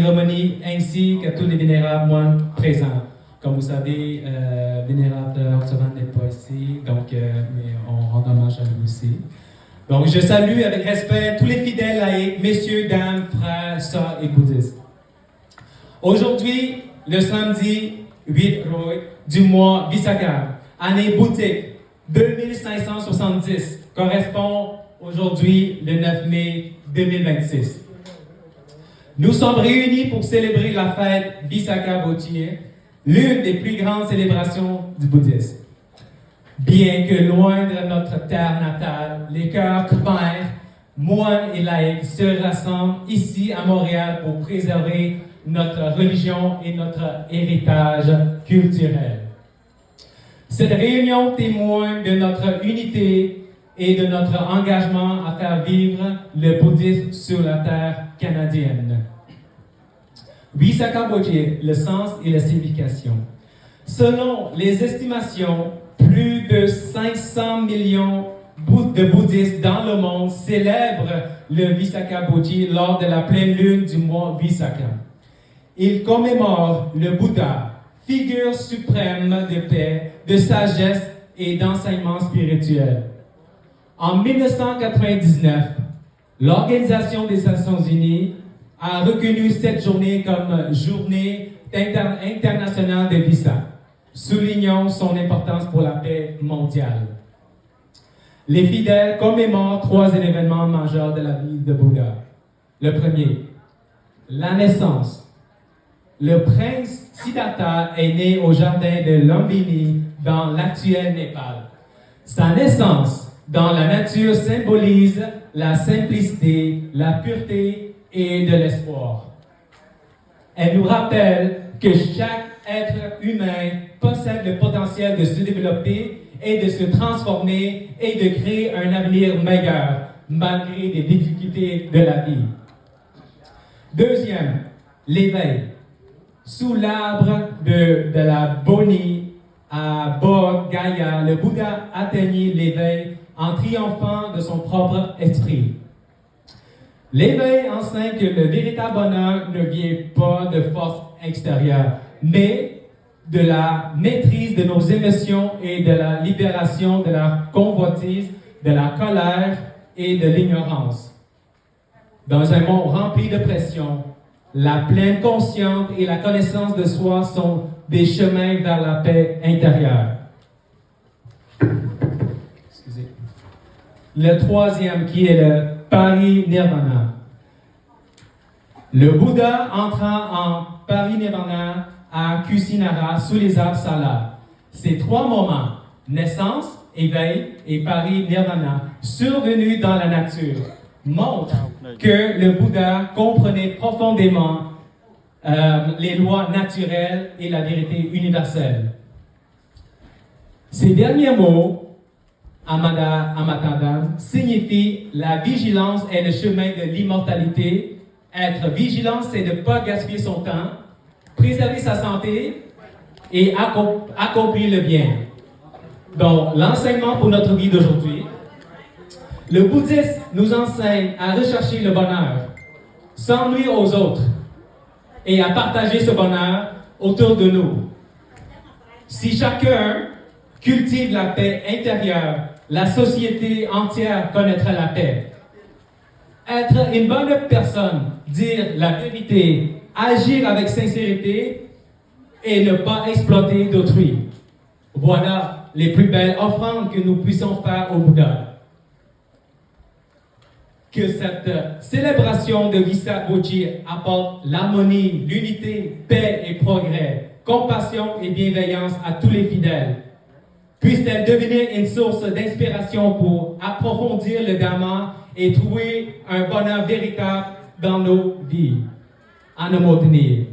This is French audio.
Cérémonie ainsi que tous les vénérables moines présents. Comme vous savez, vénérable Orthovan n'est pas ici, donc mais on rend hommage à lui aussi. Donc je salue avec respect tous les fidèles laïcs, messieurs, dames, frères, sœurs et bouddhistes. Aujourd'hui, le samedi 8 Roy du mois Visakha, année bouddhique 2570, correspond aujourd'hui le 9 mai 2026. Nous sommes réunis pour célébrer la fête Visakha Bochi, l'une des plus grandes célébrations du bouddhisme. Bien que loin de notre terre natale, les cœurs khmers, moines et laïcs se rassemblent ici à Montréal pour préserver notre religion et notre héritage culturel. Cette réunion témoigne de notre unité et de notre engagement à faire vivre le bouddhisme sur la terre canadienne. Visakha Bochi, le sens et la signification. Selon les estimations, plus de 500 millions de bouddhistes dans le monde célèbrent le Visakha Bochi lors de la pleine lune du mois Visakha. Ils commémorent le Bouddha, figure suprême de paix, de sagesse et d'enseignement spirituel. En 1999, l'Organisation des Nations Unies a reconnu cette journée comme journée internationale de Visakha, soulignant son importance pour la paix mondiale. Les fidèles commémorent 3 événements majeurs de la vie de Bouddha. Le premier, la naissance. Le prince Siddhartha est né au jardin de Lumbini dans l'actuel Népal. Sa naissance dans la nature symbolise la simplicité, la pureté et de l'espoir. Elle nous rappelle que chaque être humain possède le potentiel de se développer et de se transformer et de créer un avenir meilleur malgré les difficultés de la vie. Deuxième, l'éveil. Sous l'arbre de la Boni à Bodh Gaya, le Bouddha atteignit l'éveil en triomphant de son propre esprit. L'éveil enseigne que le véritable bonheur ne vient pas de force extérieure, mais de la maîtrise de nos émotions et de la libération de la convoitise, de la colère et de l'ignorance. Dans un monde rempli de pression, la pleine conscience et la connaissance de soi sont des chemins vers la paix intérieure. Excusez. Le troisième qui est le Parinirvana. Le Bouddha entra en Parinirvana à Kusinara sous les arbres Sala. Ces 3 moments, naissance, éveil et Parinirvana, survenus dans la nature, montrent que le Bouddha comprenait profondément les lois naturelles et la vérité universelle. Ces derniers mots, Amatadam, signifient la vigilance est le chemin de l'immortalité. Être vigilant, c'est de ne pas gaspiller son temps, préserver sa santé et accomplir le bien. Donc, l'enseignement pour notre vie d'aujourd'hui. Le bouddhisme nous enseigne à rechercher le bonheur, sans nuire aux autres, et à partager ce bonheur autour de nous. Si chacun cultive la paix intérieure, la société entière connaîtra la paix. Être une bonne personne, dire la vérité, agir avec sincérité et ne pas exploiter d'autrui. Voilà les plus belles offrandes que nous puissions faire au Bouddha. Que cette célébration de Visakha Bochi apporte l'harmonie, l'unité, paix et progrès, compassion et bienveillance à tous les fidèles. Puisse-t-elle devenir une source d'inspiration pour approfondir le Dhamma et trouver un bonheur véritable dans nos vies. Anumodhani.